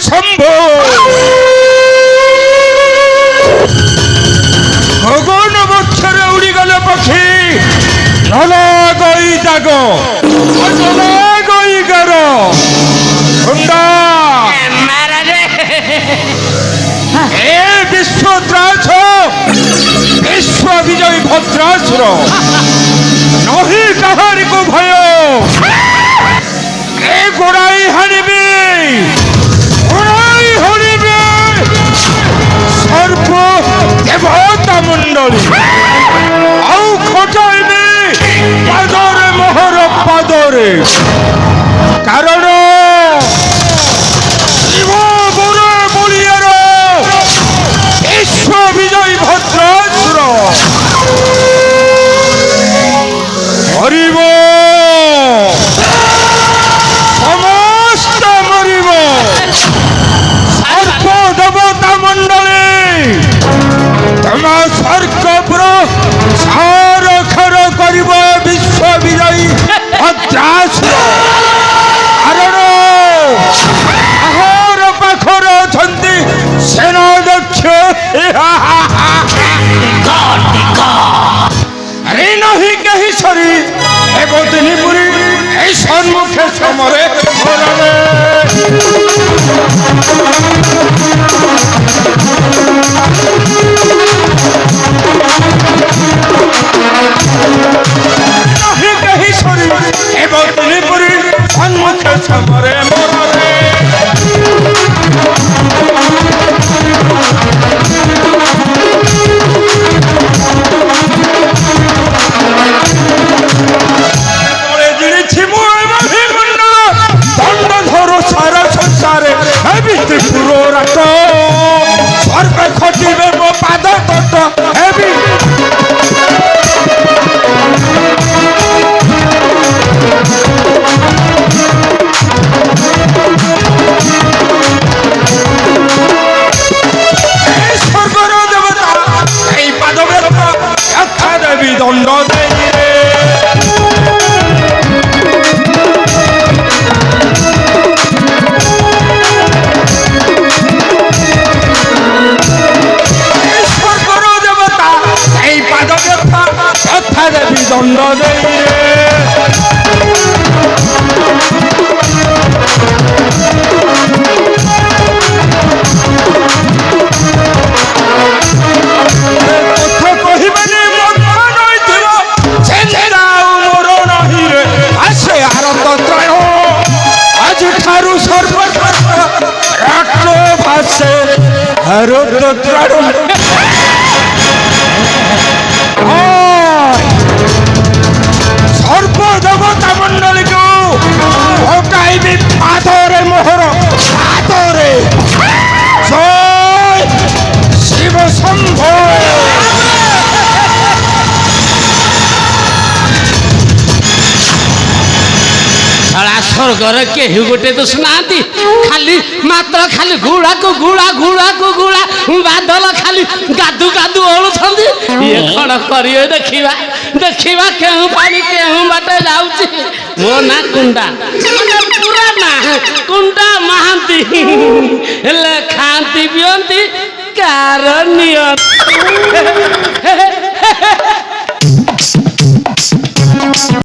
শম্ভু গগন বৎসরে উড়ি গেল পাখি নলা গই জাগ নলা গই গর হুন্ডা এ বিশ্ব ত্রাস বিশ্ব বিজয় ভদ্রাসুর নহি কাহারিকু ভয় এ গোড়াই হারিবে গোড়াই হারিবে সর্ব দেবতা মণ্ডলী আউ খটাইবে পাদরে মোহর পাদরে কারণ শিব গুরু বলিয়ার বিশ্ব বিজয় ভদ্রাসুর হরিব সমস্ত মরিব সর্ব দেবতা মণ্ডলী তোমা স্বর্গপুর সার খর করিব বিশ্ব বিজয়ী ভদ্রাসুর কারণ আহর পাখর অଛନ୍ତି সেনাধ্যক্ষ আরে নহি কেহি সরি এবদিনী পুরী এই সম্মুখে সমরে ঘোরাবে নহি কেহি সরি এবদিনী পুরী সম্মুখে সমরে মরাবে সর্বে খটিবে মো পাদ তট হেবি স্বর্গর দেবতা এই পাদ ব্যথা যথা দেবী দণ্ড দেই দেবী দণ্ড দেই কথা কহিবেনি মন্ত্র নইথিব চেঞ্জাও মোর নহি রে আসে আরত ত্রয় আজ ঠারু সর্বশ্রেষ্ঠ রাষ্ট্র ভাষে আরত ত্রয় সর্বদেবতা মণ্ডলীকে ঘটাইবি পাদরে মোহর পাদরে জয় শিব শম্ভু স্বর্গরে কেহি গোটে তো শুনাহাନ୍ତି খালি মাত্র খালি ঘୁଡ଼ାକୁ ଘୁଡ଼ା ଘୁଡ଼ାକୁ ଘୁଡ଼ା ବାଦଲ ଖାଲି ଗାଦୁ ଗାଦୁ ଓଳୁଛନ୍ତି ଇଏ କ'ଣ କରିବେ ଦେଖିବା ଦେଖିବା କେଉଁ ପାଣି କେଉଁ ବାଟେ ଯାଉଛି ମୋ ନା କୁଣ୍ଡା ପୁରା ନା କୁଣ୍ଡା ମହାନ୍ତି ହେଲେ ଖାଆନ୍ତି ପିଅନ୍ତି କାର ନିଅନ୍ତି